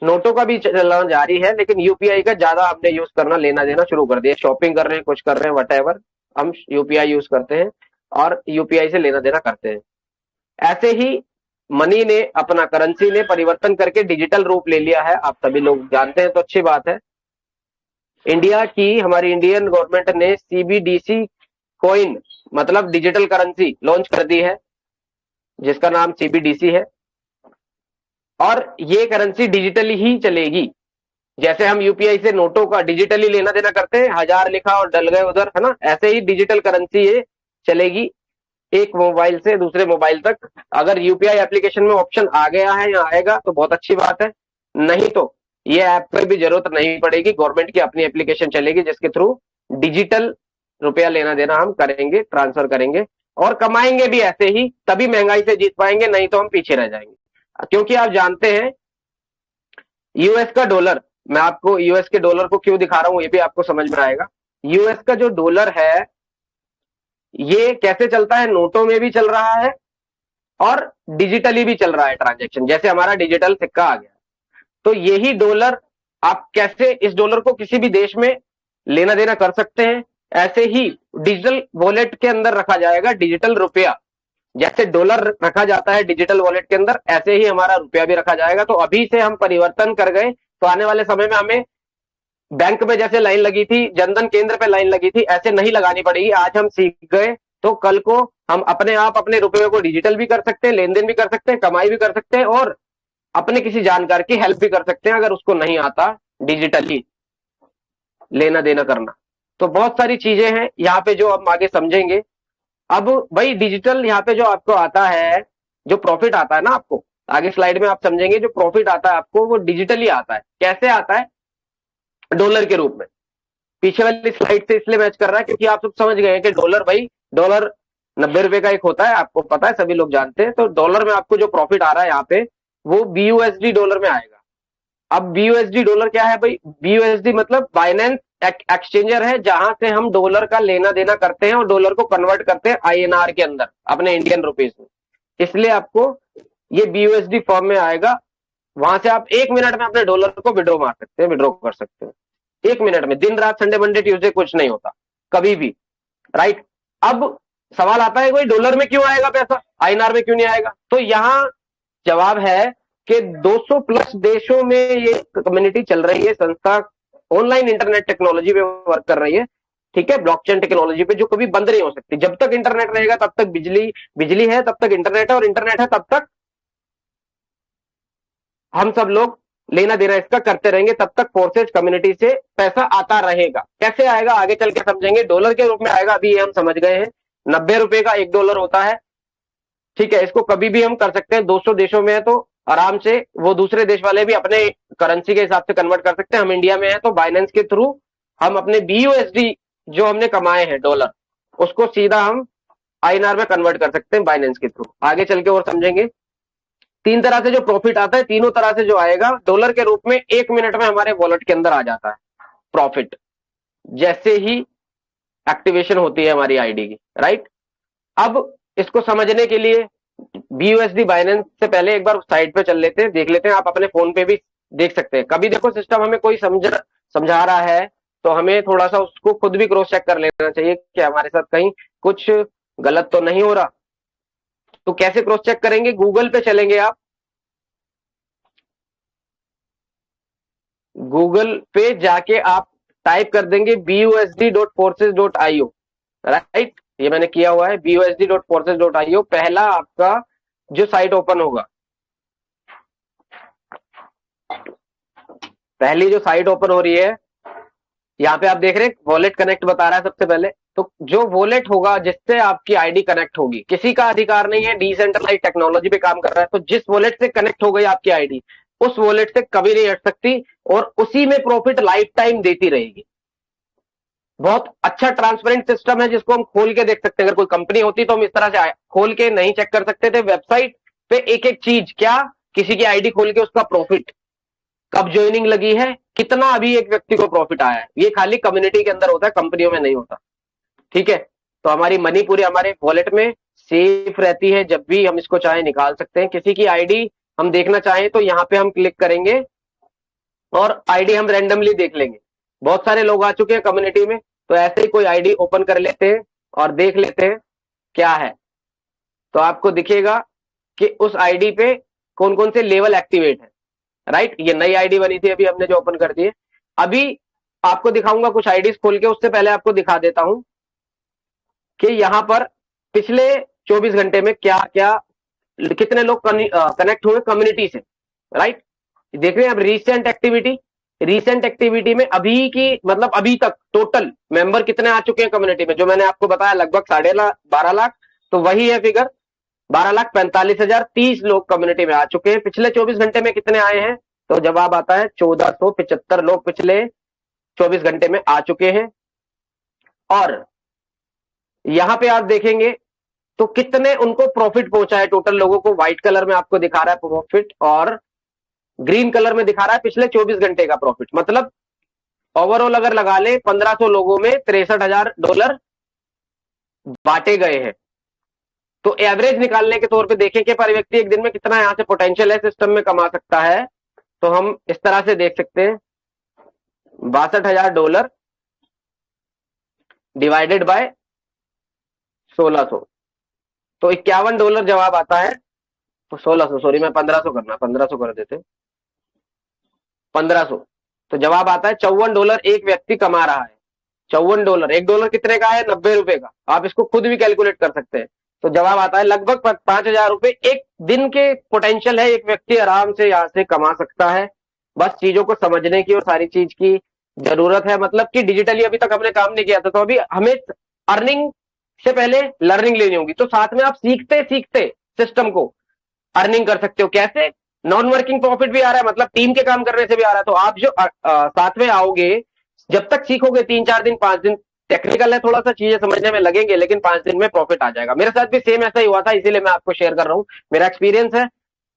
नोटों का भी चलना जारी है, लेकिन यूपीआई का ज्यादा हमने यूज करना, लेना देना शुरू कर दिया। शॉपिंग कर रहे हैं, कुछ कर रहे हैं, व्हाटएवर, हम यूपीआई यूज करते हैं और यूपीआई से लेना देना करते हैं। ऐसे ही मनी ने, अपना करेंसी ने परिवर्तन करके डिजिटल रूप ले लिया है, आप सभी लोग जानते हैं, तो अच्छी बात है। इंडिया की, हमारी इंडियन गवर्नमेंट ने सीबीडीसी कॉइन मतलब डिजिटल करेंसी लॉन्च कर दी है, जिसका नाम सीबीडीसी है, और ये करेंसी डिजिटली ही चलेगी। जैसे हम यूपीआई से नोटों का डिजिटली लेना देना करते हैं, 1000 लिखा और डल गए उधर, है ना, ऐसे ही डिजिटल करेंसी ये चलेगी, एक मोबाइल से दूसरे मोबाइल तक। अगर यूपीआई एप्लीकेशन में ऑप्शन आ गया है या आएगा तो बहुत अच्छी बात है, नहीं तो ये ऐप पर भी जरूरत नहीं पड़ेगी, गवर्नमेंट की अपनी एप्लीकेशन चलेगी जिसके थ्रू डिजिटल रुपया लेना देना हम करेंगे, ट्रांसफर करेंगे और कमाएंगे भी ऐसे ही, तभी महंगाई से जीत पाएंगे, नहीं तो हम पीछे रह जाएंगे। क्योंकि आप जानते हैं यूएस का डॉलर, मैं आपको यूएस के डॉलर को क्यों दिखा रहा हूं ये भी आपको समझ में आएगा। यूएस का जो डॉलर है ये कैसे चलता है, नोटों में भी चल रहा है और डिजिटली भी चल रहा है ट्रांजैक्शन, जैसे हमारा डिजिटल सिक्का आ गया। तो यही डॉलर, आप कैसे इस डॉलर को किसी भी देश में लेना देना कर सकते हैं, ऐसे ही डिजिटल वॉलेट के अंदर रखा जाएगा डिजिटल रुपया। जैसे डॉलर रखा जाता है डिजिटल वॉलेट के अंदर, ऐसे ही हमारा रुपया भी रखा जाएगा। तो अभी से हम परिवर्तन कर गए तो आने वाले समय में हमें बैंक में जैसे लाइन लगी थी, जनधन केंद्र पे लाइन लगी थी, ऐसे नहीं लगानी पड़ेगी। आज हम सीख गए तो कल को हम अपने आप अपने रुपये को डिजिटल भी कर सकते हैं, लेन देन भी कर सकते हैं, कमाई भी कर सकते हैं और अपने किसी जानकार की हेल्प भी कर सकते हैं अगर उसको नहीं आता डिजिटली लेना देना करना। तो बहुत सारी चीजें हैं यहाँ पे जो हम आगे समझेंगे। अब भाई डिजिटल यहाँ पे जो आपको आता है, जो प्रॉफिट आता है ना आपको, आगे स्लाइड में आप समझेंगे जो प्रॉफिट आता है आपको वो डिजिटली आता है। कैसे आता है? डॉलर के रूप में। पीछे वाली स्लाइड से इसलिए मैच कर रहा है क्योंकि आप सब समझ गए हैं कि डॉलर, भाई डॉलर 90 रुपए का एक होता है, आपको पता है, सभी लोग जानते हैं। तो डॉलर में आपको जो प्रॉफिट आ रहा है यहाँ पे वो BUSD डॉलर में आएगा। अब BUSD डॉलर क्या है भाई? BUSD मतलब बाइनेंस एक्सचेंजर है, जहां से हम डॉलर का लेना देना करते हैं और डॉलर को कन्वर्ट करते हैं INR के अंदर, अपने इंडियन रुपीज में। इसलिए आपको ये BUSD फॉर्म में आएगा। वहां से आप 1 मिनट में अपने डॉलर को विड्रॉ मार सकते हैं, विड्रॉ कर सकते हैं 1 मिनट में। दिन रात, संडे मंडे ट्यूसडे कुछ नहीं होता, कभी भी। राइट। अब सवाल आता है, कोई डॉलर में क्यों आएगा पैसा, INR में क्यों नहीं आएगा? तो यहां जवाब है कि 200 प्लस देशों में ये कम्युनिटी चल रही है, संस्था ऑनलाइन इंटरनेट टेक्नोलॉजी पे वर्क कर रही है। ठीक है, ब्लॉकचेन टेक्नोलॉजी पे, जो कभी बंद नहीं हो सकती। जब तक इंटरनेट रहेगा तब तक बिजली, बिजली है तब तक इंटरनेट है, और इंटरनेट है तब तक हम सब लोग लेना देना इसका करते रहेंगे, तब तक फोर्सेज कम्युनिटी से पैसा आता रहेगा। कैसे आएगा आगे चल के समझेंगे। डॉलर के रूप में आएगा, अभी ये हम समझ गए हैं। 90 रुपए का $1 होता है। ठीक है, इसको कभी भी हम कर सकते हैं। 200 देशों में है तो आराम से वो दूसरे देश वाले भी अपने करेंसी के हिसाब से कन्वर्ट कर सकते हैं। हम इंडिया में है तो बाइनेंस के थ्रू हम अपने BUSD जो हमने कमाए हैं डॉलर, उसको सीधा हम INR में कन्वर्ट कर सकते हैं बाइनेंस के थ्रू। आगे चल के और समझेंगे। 3 तरह से जो प्रॉफिट आता है, तीनों तरह से जो आएगा डॉलर के रूप में 1 मिनट में हमारे वॉलेट के अंदर आ जाता है प्रॉफिट, जैसे ही एक्टिवेशन होती है हमारी आईडी की। राइट। अब इसको समझने के लिए BUSD बाइनेंस से पहले एक बार साइट पे चल लेते हैं, देख लेते हैं। आप अपने फोन पे भी देख सकते हैं। कभी देखो सिस्टम हमें कोई समझा रहा है तो हमें थोड़ा सा उसको खुद भी क्रॉस चेक कर लेना चाहिए कि हमारे साथ कहीं कुछ गलत तो नहीं हो रहा। तो कैसे क्रॉस चेक करेंगे? गूगल पे चलेंगे आप। गूगल पे जाके आप टाइप कर देंगे BUSD.forces.io। राइट, ये मैंने किया हुआ है, BUSD.forces.io। पहला आपका जो साइट ओपन होगा, पहली जो साइट ओपन हो रही है, यहाँ पे आप देख रहे हैं वॉलेट कनेक्ट बता रहा है सबसे पहले। तो जो वॉलेट होगा जिससे आपकी आईडी कनेक्ट होगी, किसी का अधिकार नहीं है, डिसेंट्रलाइज टेक्नोलॉजी पे काम कर रहा है। तो जिस वॉलेट से कनेक्ट हो गई आपकी आईडी, उस वॉलेट से कभी नहीं हट सकती और उसी में प्रॉफिट लाइफ टाइम देती रहेगी। बहुत अच्छा ट्रांसपेरेंट सिस्टम है जिसको हम खोल के देख सकते हैं। अगर कोई कंपनी होती तो हम इस तरह से खोल के नहीं चेक कर सकते थे। वेबसाइट पे एक एक चीज, क्या, किसी की आईडी खोल के उसका प्रॉफिट, कब ज्वाइनिंग लगी है, कितना अभी एक व्यक्ति को प्रॉफिट आया है, ये खाली कम्युनिटी के अंदर होता है, कंपनियों में नहीं होता। ठीक है, तो हमारी मनी पूरी हमारे वॉलेट में सेफ रहती है। जब भी हम इसको चाहे निकाल सकते हैं। किसी की आईडी हम देखना चाहें तो यहाँ पे हम क्लिक करेंगे और आईडी हम रैंडमली देख लेंगे। बहुत सारे लोग आ चुके हैं कम्युनिटी में, तो ऐसे ही कोई आईडी ओपन कर लेते हैं और देख लेते हैं क्या है। तो आपको दिखेगा कि उस आईडी पे कौन कौन से लेवल एक्टिवेट है। राइट, ये नई आईडी बनी थी अभी हमने जो ओपन कर दी है। अभी आपको दिखाऊंगा कुछ आईडीज खोल के, उससे पहले आपको दिखा देता हूं कि यहां पर पिछले 24 घंटे में क्या क्या, कितने लोग कनेक्ट हुए कम्युनिटी से। राइट, देख रहे हैं आप रिसेंट एक्टिविटी। रिसेंट एक्टिविटी में अभी की, मतलब अभी तक टोटल मेंबर कितने आ चुके हैं कम्युनिटी में, जो मैंने आपको बताया लगभग 12.5 लाख। तो वही है फिगर, 12,45,030 लोग कम्युनिटी में आ चुके हैं। पिछले 24 घंटे में कितने आए हैं? तो जवाब आता है 1475 लोग पिछले 24 घंटे में आ चुके हैं। और यहां पे आप देखेंगे तो कितने उनको प्रॉफिट पहुंचा है टोटल लोगों को। व्हाइट कलर में आपको दिखा रहा है प्रॉफिट और ग्रीन कलर में दिखा रहा है पिछले 24 घंटे का प्रॉफिट। मतलब ओवरऑल अगर लगा ले 1500 लोगों में $63,000 बांटे गए हैं। तो एवरेज निकालने के तौर पे देखें कि पर व्यक्ति एक दिन में कितना यहां से पोटेंशियल है सिस्टम में कमा सकता है, तो हम इस तरह से देख सकते हैं $62,000 डिवाइडेड बाय 1600, तो $51 जवाब आता है। तो 1600, सॉरी मैं 1500 करना, 1500 कर देते, 1500। तो जवाब आता है $54 एक व्यक्ति कमा रहा है। $54, $1 कितने का है? 90 रुपए का। आप इसको खुद भी कैलकुलेट कर सकते हैं। तो जवाब आता है लगभग 5,000 रुपए एक दिन के पोटेंशियल है, एक व्यक्ति आराम से यहां से कमा सकता है। बस चीजों को समझने की और सारी चीज की जरूरत है। मतलब कि डिजिटली अभी तक हमने काम नहीं किया था, तो अभी हमें अर्निंग से पहले लर्निंग लेनी होगी। तो साथ में आप सीखते सीखते सिस्टम को अर्निंग कर सकते हो। कैसे? नॉन वर्किंग प्रॉफिट भी आ रहा है, मतलब टीम के काम करने से भी आ रहा है। तो आप जो साथ में आओगे, जब तक सीखोगे 3-4 दिन 5 दिन, टेक्निकल है, थोड़ा सा चीजें समझने में लगेंगे, लेकिन 5 दिन में प्रॉफिट आ जाएगा। मेरे साथ भी सेम ऐसा ही हुआ था, इसीलिए मैं आपको शेयर कर रहा हूं, मेरा एक्सपीरियंस है।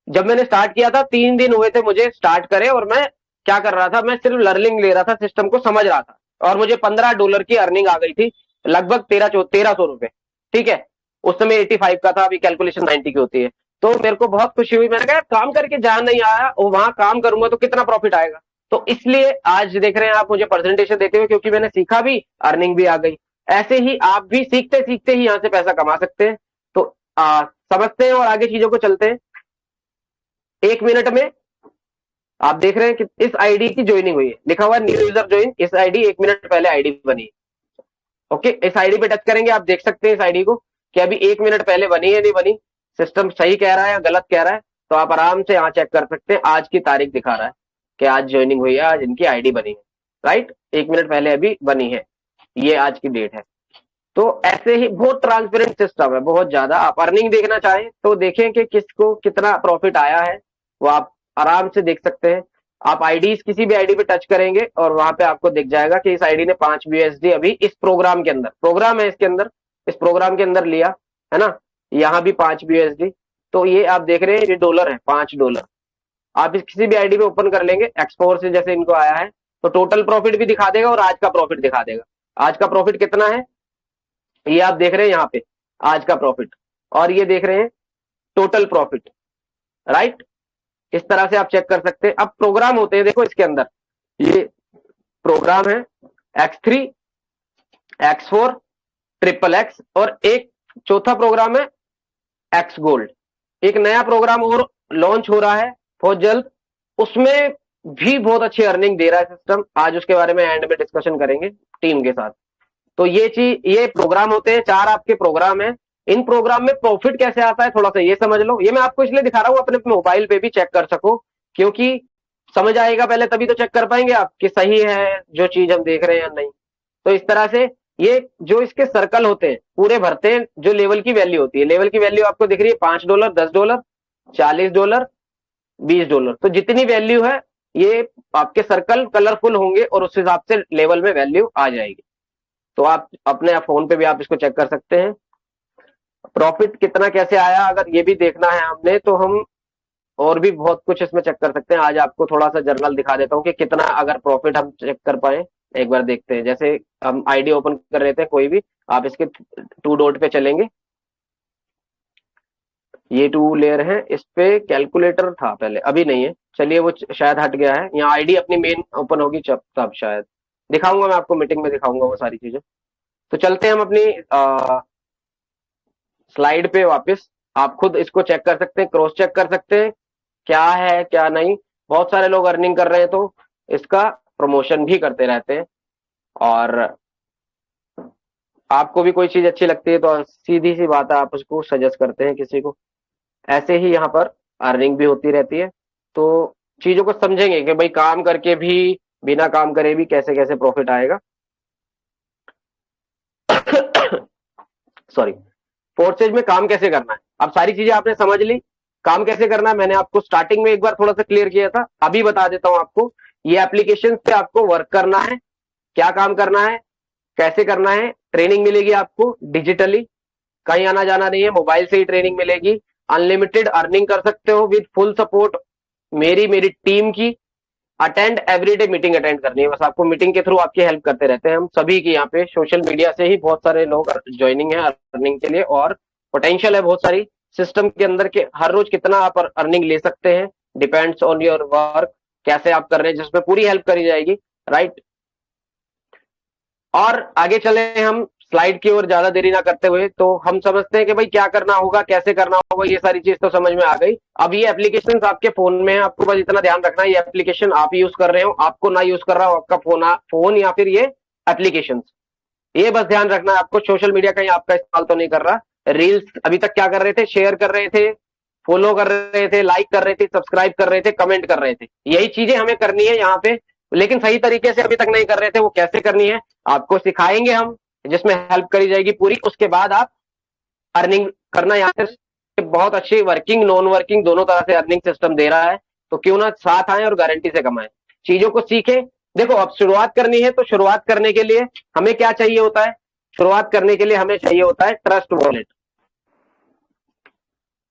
जब मैंने स्टार्ट किया था, 3 दिन हुए थे मुझे स्टार्ट करे, और मैं क्या कर रहा था, मैं सिर्फ लर्निंग ले रहा था, सिस्टम को समझ रहा था, और मुझे $15 की अर्निंग आ गई थी, लगभग 1300 रुपए। ठीक है, उस समय 85 का था, अभी कैलकुलेशन 90 की होती है। तो मेरे को बहुत खुशी हुई, मैंने कहा काम करके जहां नहीं आया और वहां काम करूंगा तो कितना प्रॉफिट आएगा। तो इसलिए आज देख रहे हैं आप मुझे प्रेजेंटेशन देते हुए, क्योंकि मैंने सीखा भी, अर्निंग भी आ गई। ऐसे ही आप भी सीखते सीखते ही यहां से पैसा कमा सकते हैं। तो समझते हैं और आगे चीजों को चलते हैं। 1 मिनट में आप देख रहे हैं कि इस आईडी की ज्वाइनिंग हुई है, लिखा हुआ है न्यू यूजर ज्वाइन, इस आईडी 1 मिनट पहले आईडी बनी है। ओके, इस आईडी पे टच करेंगे, आप देख सकते हैं इस आईडी को कि अभी 1 मिनट पहले बनी है नहीं बनी, सिस्टम सही कह रहा है या गलत कह रहा है। तो आप आराम से यहाँ चेक कर सकते हैं, आज की तारीख दिखा रहा है कि आज ज्वाइनिंग हुई है, आज इनकी आईडी बनी है। राइट, 1 मिनट पहले अभी बनी है, ये आज की डेट है। तो ऐसे ही बहुत ट्रांसपेरेंट सिस्टम है, बहुत ज्यादा। आप अर्निंग देखना चाहें तो देखें कि किसको कितना प्रॉफिट आया है, वो आप आराम से देख सकते हैं। आप आईडीज किसी भी आईडी पे टच करेंगे और वहां पे आपको दिख जाएगा कि इस आईडी ने 5 USD अभी इस प्रोग्राम के अंदर, प्रोग्राम है इसके अंदर, इस प्रोग्राम के अंदर लिया है ना, यहाँ भी 5 USD। तो ये आप देख रहे हैं, ये डॉलर है, $5। आप इस किसी भी आईडी पे ओपन कर लेंगे, एक्सपोर से जैसे इनको आया है, तो टोटल प्रॉफिट भी दिखा देगा और आज का प्रॉफिट दिखा देगा। आज का प्रॉफिट कितना है, ये आप देख रहे हैं यहाँ पे, आज का प्रॉफिट, और ये देख रहे हैं टोटल प्रॉफिट। राइट, इस तरह से आप चेक कर सकते हैं। अब प्रोग्राम होते हैं, देखो इसके अंदर ये प्रोग्राम है, X3, X4, XXX, और एक चौथा प्रोग्राम है X गोल्ड। एक नया प्रोग्राम और लॉन्च हो रहा है बहुत जल्द, उसमें भी बहुत अच्छी अर्निंग दे रहा है सिस्टम। आज उसके बारे में एंड में डिस्कशन करेंगे टीम के साथ। तो ये चीज, ये प्रोग्राम होते हैं, 4 आपके प्रोग्राम है। इन प्रोग्राम में प्रॉफिट कैसे आता है थोड़ा सा ये समझ लो। ये मैं आपको इसलिए दिखा रहा हूं, अपने मोबाइल पे भी चेक कर सको, क्योंकि समझ आएगा पहले, तभी तो चेक कर पाएंगे आप कि सही है जो चीज हम देख रहे हैं या नहीं। तो इस तरह से ये जो इसके सर्कल होते हैं पूरे भरते हैं, जो लेवल की वैल्यू होती है, लेवल की वैल्यू आपको दिख रही है $5, $10, $40, $20। तो जितनी वैल्यू है ये आपके सर्कल कलरफुल होंगे और उस हिसाब से लेवल में वैल्यू आ जाएगी। तो आप अपने फोन पे भी आप इसको चेक कर सकते हैं, प्रॉफिट कितना कैसे आया। अगर ये भी देखना है हमने तो हम और भी बहुत कुछ इसमें चेक कर सकते हैं। आज आपको थोड़ा सा जर्नल दिखा देता हूँ कि कितना अगर प्रॉफिट हम चेक कर पाए। एक बार देखते हैं, जैसे हम आईडी ओपन कर रहे थे कोई भी, आप इसके 2 डॉट पे चलेंगे, ये 2 लेयर है, इस पे कैलकुलेटर था पहले, अभी नहीं है, चलिए वो शायद हट गया है। यहाँ आईडी अपनी मेन ओपन होगी तब शायद दिखाऊंगा, मैं आपको मीटिंग में दिखाऊंगा वो सारी चीजें। तो चलते हैं हम अपनी स्लाइड पे वापस। आप खुद इसको चेक कर सकते हैं, क्रॉस चेक कर सकते हैं क्या है क्या नहीं। बहुत सारे लोग अर्निंग कर रहे हैं तो इसका प्रमोशन भी करते रहते हैं, और आपको भी कोई चीज अच्छी लगती है तो सीधी सी बात है, आप उसको सजेस्ट करते हैं किसी को। ऐसे ही यहाँ पर अर्निंग भी होती रहती है। तो चीजों को समझेंगे कि भाई काम करके भी, बिना काम करे भी कैसे कैसे प्रॉफिट आएगा। सॉरी, फोर्सेज में काम कैसे करना है, अब सारी चीजें आपने समझ ली। काम कैसे करना है मैंने आपको स्टार्टिंग में एक बार थोड़ा सा क्लियर किया था, अभी बता देता हूं आपको। ये एप्लीकेशन पे आपको वर्क करना है, क्या काम करना है, कैसे करना है। ट्रेनिंग मिलेगी आपको डिजिटली, कहीं आना जाना नहीं है, मोबाइल से ही ट्रेनिंग मिलेगी। अनलिमिटेड अर्निंग कर सकते हो विद फुल सपोर्ट मेरी टीम की। अटेंड एवरीडे मीटिंग अटेंड करनी है, बस आपको मीटिंग के थ्रू आपकी हेल्प करते रहते हैं हम सभी की। यहाँ पे सोशल मीडिया से ही बहुत सारे लोग ज्वाइनिंग है अर्निंग के लिए, और पोटेंशियल है बहुत सारी सिस्टम के अंदर के। हर रोज कितना आप अर्निंग ले सकते हैं डिपेंड्स ऑन योर वर्क, कैसे आप कर रहे हैं, जिसमें पूरी हेल्प करी जाएगी। राइट, और आगे चले हम स्लाइड की ओर ज्यादा देरी ना करते हुए। तो हम समझते हैं कि भाई क्या करना होगा, कैसे करना होगा, ये सारी चीज तो समझ में आ गई। अब ये एप्लीकेशन आपके फोन में है, आपको बस इतना ध्यान रखना है ये एप्लीकेशन आप यूज कर रहे हो, आपको ना यूज कर रहा हो आपका फोन या फिर ये एप्लीकेशन, ये बस ध्यान रखना है आपको। सोशल मीडिया कहीं आपका इस्तेमाल तो नहीं कर रहा। रील्स अभी तक क्या कर रहे थे, शेयर कर रहे थे, फॉलो कर रहे थे, लाइक कर रहे थे, सब्सक्राइब कर रहे थे, कमेंट कर रहे थे, यही चीजें हमें करनी है यहाँ पे, लेकिन सही तरीके से अभी तक नहीं कर रहे थे। वो कैसे करनी है आपको सिखाएंगे हम, जिसमें हेल्प करी जाएगी पूरी। उसके बाद आप अर्निंग करना यहाँ से एक बहुत अच्छी वर्किंग नॉन वर्किंग दोनों तरह से अर्निंग सिस्टम दे रहा है, तो क्यों ना साथ आए और गारंटी से कमाएं, चीजों को सीखें। देखो अब शुरुआत करनी है, तो शुरुआत करने के लिए हमें क्या चाहिए होता है? शुरुआत करने के लिए हमें चाहिए होता है ट्रस्ट वॉलेट।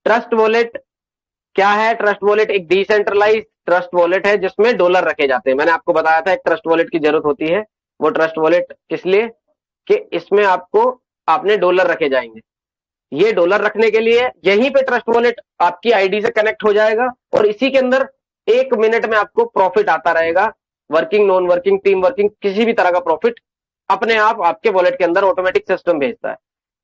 ट्रस्ट वॉलेट क्या है? ट्रस्ट वॉलेट एक डिसेंट्रलाइज ट्रस्ट वॉलेट है जिसमें डॉलर रखे जाते हैं। मैंने आपको बताया था एक ट्रस्ट वॉलेट की जरूरत होती है। वो ट्रस्ट वॉलेट किस लिए? कि इसमें आपको आपने डॉलर रखे जाएंगे। ये डॉलर रखने के लिए यहीं पे ट्रस्ट वॉलेट आपकी आईडी से कनेक्ट हो जाएगा और इसी के अंदर 1 मिनट में आपको प्रॉफिट आता रहेगा। Working non working team working किसी भी तरह का प्रॉफिट अपने आप आपके वॉलेट के अंदर ऑटोमेटिक सिस्टम भेजता है।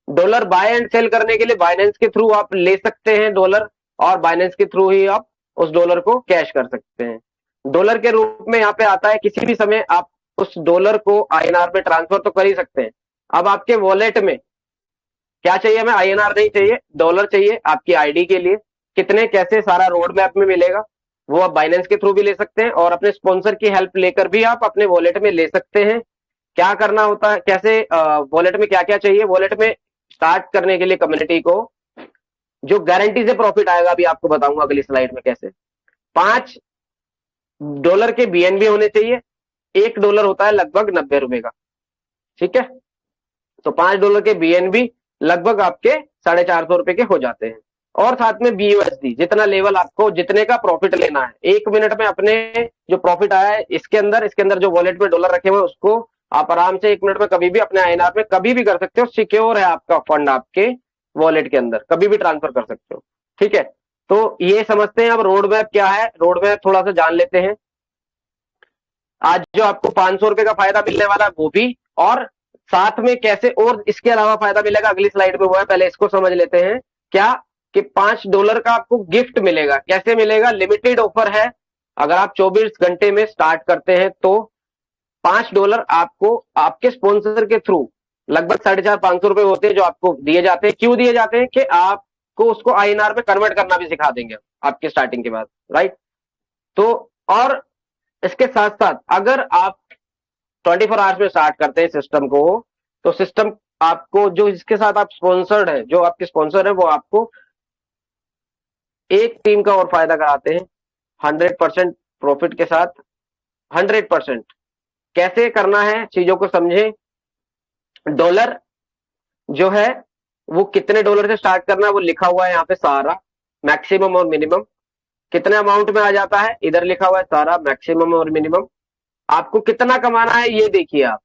डॉलर बाय एंड सेल करने के लिए बाइनेंस के थ्रू आप ले सकते हैं डॉलर, और बाइनेंस के थ्रू ही आप उस डॉलर को कैश कर सकते हैं। डॉलर के रूप में यहाँ पे आता है, किसी भी समय आप उस डॉलर को आईएनआर में ट्रांसफर तो कर ही सकते हैं। अब आपके वॉलेट में क्या चाहिए? हमें आईएनआर नहीं चाहिए, डॉलर चाहिए आपकी आईडी के लिए। कितने कैसे सारा रोड मैप में मिलेगा, वो आप बाइनेंस के थ्रू भी ले सकते हैं और अपने स्पॉन्सर की हेल्प लेकर भी आप अपने वॉलेट में ले सकते हैं। क्या करना होता है, कैसे वॉलेट में क्या क्या चाहिए? वॉलेट में स्टार्ट करने के लिए कम्युनिटी को जो गारंटी से प्रॉफिट आएगा, अभी आपको बताऊंगा अगली स्लाइड में कैसे। $5 के बीएनबी होने चाहिए। $1 होता है लगभग 90 रुपए का, ठीक है। तो $5 के बीएनबी लगभग आपके 450 रुपए के हो जाते हैं। और साथ में बीयूएसडी, जितना लेवल आपको जितने का प्रॉफिट लेना है 1 मिनट में, अपने जो प्रॉफिट आया है इसके अंदर जो वॉलेट में डॉलर रखे हुए उसको आप आराम से 1 मिनट में कभी भी अपने आईएनआर में कभी भी कर सकते हो। सिक्योर है आपका फंड, आपके वॉलेट के अंदर कभी भी ट्रांसफर कर सकते हो, ठीक है। तो ये समझते हैं। अब रोड मैप क्या है, रोड मैप थोड़ा सा जान लेते हैं। आज जो आपको 500 रुपए का फायदा मिलने वाला है वो भी, और साथ में कैसे और इसके अलावा फायदा मिलेगा अगली स्लाइड में वो है। पहले इसको समझ लेते हैं क्या कि $5 का आपको गिफ्ट मिलेगा। कैसे मिलेगा? लिमिटेड ऑफर है। अगर आप 24 घंटे में स्टार्ट करते हैं तो $5 आपको आपके स्पॉन्सर के थ्रू लगभग 450-500 रुपए होते हैं जो आपको दिए जाते हैं। क्यों दिए जाते हैं? कि आपको उसको आईएनआर में कन्वर्ट करना भी सिखा देंगे आपके स्टार्टिंग के बाद, राइट। तो और इसके साथ साथ अगर आप 24 आवर्स में स्टार्ट करते हैं सिस्टम को, तो सिस्टम आपको जो इसके साथ आप स्पॉन्सर्ड है, जो आपके स्पॉन्सर है वो आपको एक टीम का और फायदा कराते हैं 100% प्रॉफिट के साथ। 100% कैसे करना है चीजों को समझें। डॉलर जो है वो कितने डॉलर से स्टार्ट करना है वो लिखा हुआ है यहाँ पे सारा, मैक्सिमम और मिनिमम कितने अमाउंट में आ जाता है इधर लिखा हुआ है सारा, मैक्सिमम और मिनिमम। आपको कितना कमाना है ये देखिए, आप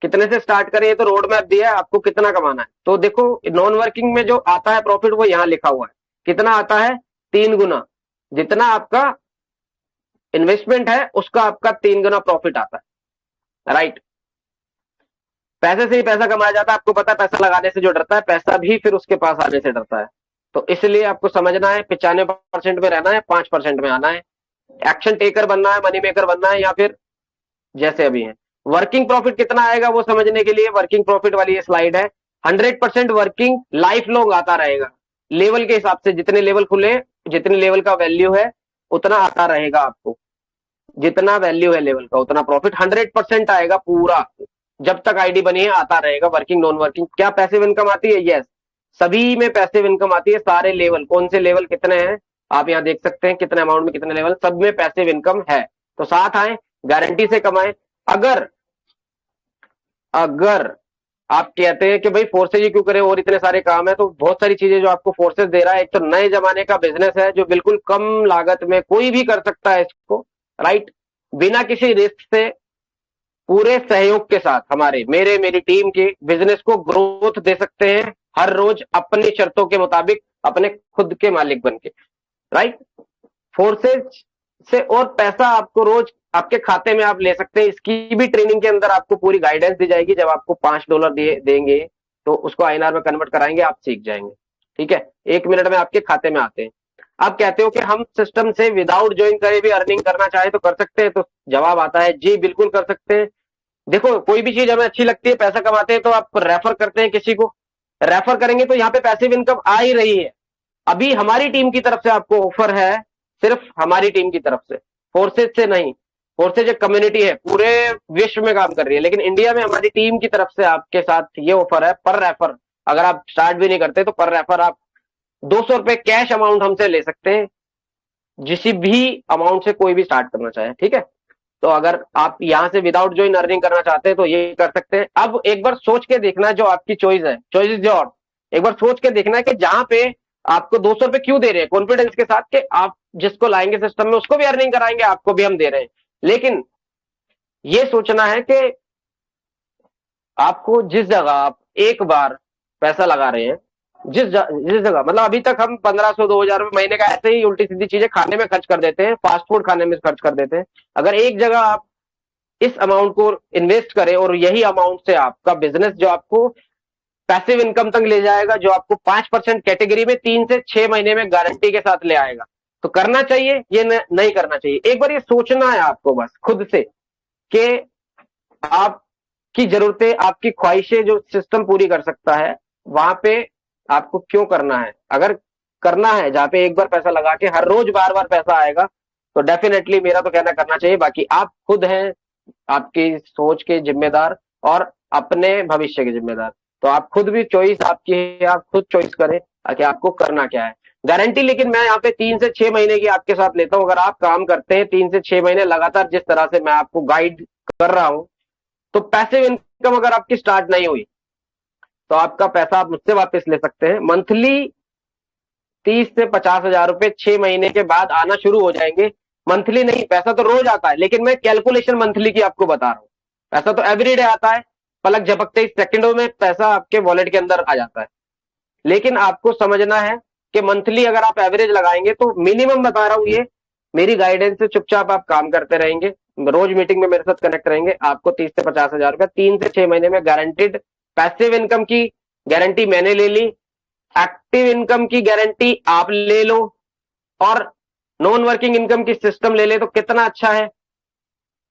कितने से स्टार्ट करें, ये तो रोड मैप दिया है आपको कितना कमाना है। तो देखो नॉन वर्किंग में जो आता है प्रॉफिट वो यहाँ लिखा हुआ है, कितना आता है? 3 गुना। जितना आपका इन्वेस्टमेंट है उसका आपका 3 गुना प्रॉफिट आता है, राइट। पैसे से ही पैसा कमाया जाता है। आपको पता है पैसा लगाने से जो डरता है पैसा भी फिर उसके पास आने से डरता है। तो इसलिए आपको समझना है 95% में रहना है, 5% में आना है। एक्शन टेकर बनना है, मनी मेकर बनना है, या फिर जैसे अभी है। वर्किंग प्रॉफिट कितना आएगा वो समझने के लिए वर्किंग प्रॉफिट वाली ये स्लाइड है। 100% वर्किंग लाइफ लॉन्ग आता रहेगा। लेवल के हिसाब से जितने लेवल खुले, जितने लेवल का वैल्यू है उतना आता रहेगा आपको। जितना वैल्यू है लेवल का उतना प्रॉफिट 100% आएगा पूरा। जब तक आईडी बनी है आता रहेगा। वर्किंग नॉन वर्किंग क्या पैसिव इनकम आती है? यस, सभी में पैसिव इनकम आती है। सारे लेवल, कौन से लेवल कितने हैं आप यहाँ देख सकते हैं, कितने अमाउंट में कितने लेवल, सब में पैसिव इनकम है। तो साथ आए, गारंटी से कमाएं। अगर आप कहते हैं कि भाई फोर्सेज ही क्यों करें और इतने सारे काम है, तो बहुत सारी चीजें जो आपको फोर्सेज दे रहा है। एक तो नए जमाने का बिजनेस है जो बिल्कुल कम लागत में कोई भी कर सकता है इसको, राइट, बिना किसी रिस्क से, पूरे सहयोग के साथ हमारे मेरी टीम के बिजनेस को ग्रोथ दे सकते हैं हर रोज अपनी शर्तों के मुताबिक, अपने खुद के मालिक बन के, राइट। फोर्सेज से और पैसा आपको रोज आपके खाते में आप ले सकते हैं। इसकी भी ट्रेनिंग के अंदर आपको पूरी गाइडेंस दी जाएगी। जब आपको $5 देंगे तो उसको आईएनआर में कन्वर्ट कराएंगे, आप सीख जाएंगे, ठीक है। 1 मिनट में आपके खाते में आते हैं। आप कहते हो कि हम सिस्टम से विदाउट ज्वाइन करे भी अर्निंग करना चाहे तो कर सकते हैं, तो जवाब आता है जी बिल्कुल कर सकते हैं। देखो कोई भी चीज हमें अच्छी लगती है, पैसा कमाते हैं, तो आप रेफर करते हैं किसी को, रेफर करेंगे तो यहाँ पे पैसिव इनकम आ ही रही है। अभी हमारी टीम की तरफ से आपको ऑफर है, सिर्फ हमारी टीम की तरफ से, फोर्सेज से नहीं। फोर्सेज एक कम्युनिटी है, पूरे विश्व में काम कर रही है, लेकिन इंडिया में हमारी टीम की तरफ से आपके साथ ये ऑफर है। पर रेफर अगर आप स्टार्ट भी नहीं करते तो पर रेफर आप ₹200 कैश अमाउंट हमसे ले सकते हैं, जिस भी अमाउंट से कोई भी स्टार्ट करना चाहे, ठीक है। तो अगर आप यहां से विदाउट ज्वाइन अर्निंग करना चाहते हैं तो ये कर सकते हैं। अब एक बार सोच के देखना है, जो आपकी चॉइस है, चॉइस इज योर। एक बार सोच के देखना है कि जहां पे आपको ₹200 क्यों दे रहे हैं, कॉन्फिडेंस के साथ कि आप जिसको लाएंगे सिस्टम में उसको भी अर्निंग कराएंगे, आपको भी हम दे रहे हैं। लेकिन ये सोचना है कि आपको जिस जगह आप एक बार पैसा लगा रहे हैं, जिस जगह, मतलब अभी तक हम 1500 ₹2000 महीने का ऐसे ही उल्टी सीधी चीजें खाने में खर्च कर देते हैं, फास्ट फूड खाने में खर्च कर देते हैं। अगर एक जगह आप इस अमाउंट को इन्वेस्ट करें और यही अमाउंट से आपका बिजनेस जो आपको पैसिव इनकम तक ले जाएगा, जो आपको 5% कैटेगरी में 3 से 6 महीने में गारंटी के साथ ले आएगा, तो करना चाहिए ये नहीं करना चाहिए। एक बार ये सोचना है आपको बस खुद से कि आपकी जरूरतें, आपकी ख्वाहिशें जो सिस्टम पूरी कर सकता है, वहां पे आपको क्यों करना है। अगर करना है जहां पे एक बार पैसा लगा के हर रोज बार बार पैसा आएगा, तो डेफिनेटली मेरा तो कहना करना चाहिए। बाकी आप खुद हैं आपकी सोच के जिम्मेदार और अपने भविष्य के जिम्मेदार। तो आप खुद भी चॉइस आपकी है, आप खुद चॉइस करें कि आपको करना क्या है। गारंटी लेकिन मैं यहाँ पे 3 से 6 महीने की आपके साथ लेता हूं। अगर आप काम करते हैं 3 से 6 महीने लगातार, जिस तरह से मैं आपको गाइड कर रहा हूं, तो पैसिव इनकम अगर आपकी स्टार्ट नहीं हुई तो आपका पैसा आप मुझसे वापस ले सकते हैं। मंथली 30 से 50 हजार रुपए 6 महीने के बाद आना शुरू हो जाएंगे। मंथली नहीं, पैसा तो रोज आता है, लेकिन मैं कैलकुलेशन मंथली की आपको बता रहा हूं। पैसा तो एवरीडे आता है, पलक झपकते ही सेकंडों में पैसा आपके वॉलेट के अंदर आ जाता है। लेकिन आपको समझना है कि मंथली अगर आप एवरेज लगाएंगे तो मिनिमम बता रहा हूं, ये मेरी गाइडेंस से चुपचाप आप काम करते रहेंगे, रोज मीटिंग में मेरे साथ कनेक्ट रहेंगे, आपको 30 से 50 हजार रुपए 3 से 6 महीने में गारंटेड पैसिव इनकम की गारंटी मैंने ले ली। एक्टिव इनकम की गारंटी आप ले लो और नॉन वर्किंग इनकम की सिस्टम ले ले, तो कितना अच्छा है।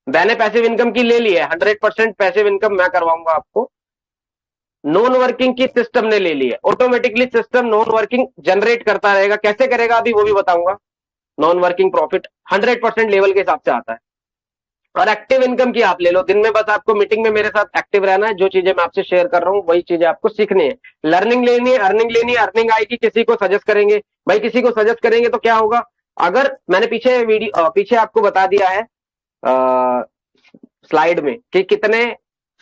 मैंने पैसिव इनकम की ले ली है, 100% पैसिव इनकम मैं करवाऊंगा आपको। नॉन वर्किंग की सिस्टम ने ले ली है, automatically system non working generate करता रहेगा। कैसे करेगा अभी वो भी बताऊंगा। नॉन वर्किंग प्रॉफिट 100% लेवल के हिसाब से आता है। और एक्टिव इनकम की आप ले लो, दिन में बस आपको मीटिंग में मेरे साथ एक्टिव रहना है। जो चीजें मैं आपसे शेयर कर रहा हूं वही चीजें आपको सीखनी है। लर्निंग लेनी है, अर्निंग लेनी है, अर्निंग आएगी, किसी को सजेस्ट करेंगे भाई, किसी को सजेस्ट करेंगे तो क्या होगा। अगर मैंने पीछे आपको बता दिया है स्लाइड में कि कितने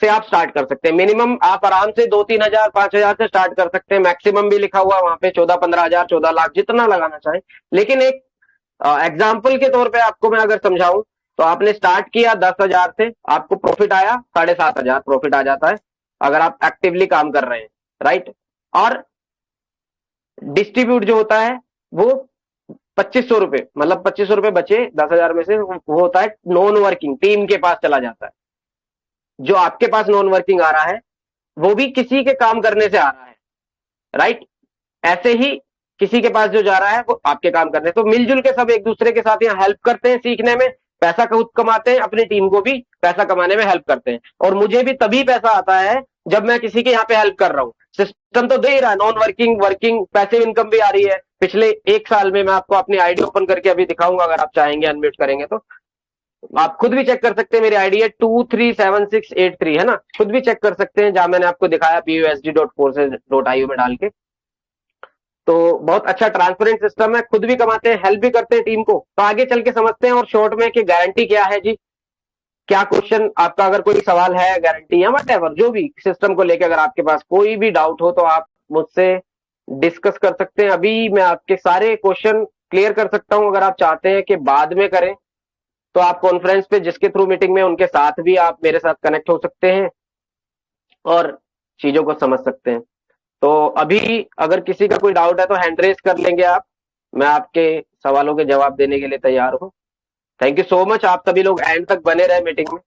से आप स्टार्ट कर सकते हैं। मिनिमम आप आराम से 2-3 हजार 5 हजार से स्टार्ट कर सकते हैं। मैक्सिमम भी लिखा हुआ वहां पे 14-15 हजार 14 लाख जितना लगाना चाहे। लेकिन एक एग्जाम्पल के तौर पे आपको मैं अगर समझाऊं, तो आपने स्टार्ट किया 10 हजार से, आपको प्रॉफिट आया 7,500 प्रॉफिट आ जाता है अगर आप एक्टिवली काम कर रहे हैं, राइट। और डिस्ट्रीब्यूट जो होता है वो 2500 रुपए, मतलब 2500 रुपए बचे 10 हजार में से, वो होता है नॉन वर्किंग, टीम के पास चला जाता है। जो आपके पास नॉन वर्किंग आ रहा है वो भी किसी के काम करने से आ रहा है, राइट। ऐसे ही किसी के पास जो जा रहा है वो आपके काम करने, तो मिलजुल के सब एक दूसरे के साथ यहाँ हेल्प करते हैं सीखने में, पैसा खुद कमाते हैं, अपनी टीम को भी पैसा कमाने में हेल्प करते हैं। और मुझे भी तभी पैसा आता है जब मैं किसी के यहाँ पे हेल्प कर रहा हूँ। सिस्टम तो दे ही रहा है, non working, working, passive income भी आ रही है। पिछले 1 साल में मैं आपको अपनी आईडी ओपन करके अभी दिखाऊंगा, अगर आप चाहेंगे अनम्यूट करेंगे तो आप खुद भी चेक कर सकते हैं। मेरी आईडी है 237683, है ना, खुद भी चेक कर सकते हैं, जहां मैंने आपको दिखाया PUSD.forces.io में डाल के। तो बहुत अच्छा ट्रांसपेरेंट सिस्टम है, खुद भी कमाते हैं, हेल्प भी करते हैं टीम को। तो आगे चल के समझते हैं और शॉर्ट में कि गारंटी क्या है जी। क्या क्वेश्चन आपका, अगर कोई सवाल है गारंटी या वट जो भी सिस्टम को लेकर अगर आपके पास कोई भी डाउट हो तो आप मुझसे डिस्कस कर सकते हैं। अभी मैं आपके सारे क्वेश्चन क्लियर कर सकता हूं। अगर आप चाहते हैं कि बाद में करें तो आप कॉन्फ्रेंस पे जिसके थ्रू मीटिंग में उनके साथ भी आप मेरे साथ कनेक्ट हो सकते हैं और चीजों को समझ सकते हैं। तो अभी अगर किसी का कोई डाउट है तो हैंड रेस कर लेंगे आप, मैं आपके सवालों के जवाब देने के लिए तैयार हूं। थैंक यू सो मच, आप सभी लोग एंड तक बने रहे मीटिंग में।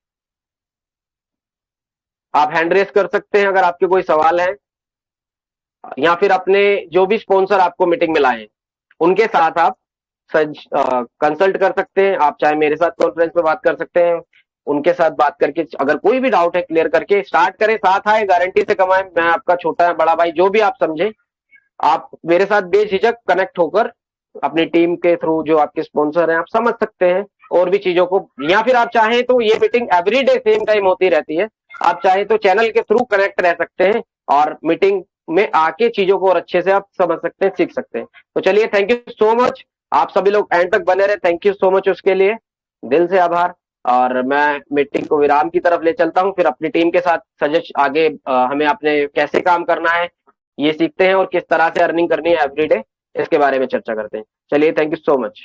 आप हैंड रेस कर सकते हैं अगर आपके कोई सवाल है, या फिर अपने जो भी स्पॉन्सर आपको मीटिंग में लाए उनके साथ आप कंसल्ट कर सकते हैं। आप चाहे मेरे साथ कॉन्फ्रेंस पे बात कर सकते हैं, उनके साथ बात करके अगर कोई भी डाउट है क्लियर करके स्टार्ट करें, साथ आए, गारंटी से कमाएं। मैं आपका छोटा है बड़ा भाई, जो भी आप समझे, आप मेरे साथ बेझिझक कनेक्ट होकर अपनी टीम के थ्रू जो आपके स्पॉन्सर हैं आप समझ सकते हैं और भी चीजों को। या फिर आप चाहें तो ये मीटिंग एवरीडे सेम टाइम होती रहती है, आप चाहें तो चैनल के थ्रू कनेक्ट रह सकते हैं और मीटिंग में आके चीजों को और अच्छे से आप समझ सकते हैं, सीख सकते हैं। तो चलिए, थैंक यू सो मच, आप सभी लोग एंड तक बने रहे, थैंक यू सो मच उसके लिए, दिल से आभार। और मैं मीटिंग को विराम की तरफ ले चलता हूं, फिर अपनी टीम के साथ सजेस्ट आगे हमें अपने कैसे काम करना है ये सीखते हैं, और किस तरह से अर्निंग करनी है एवरीडे, इसके बारे में चर्चा करते हैं। चलिए, थैंक यू सो मच।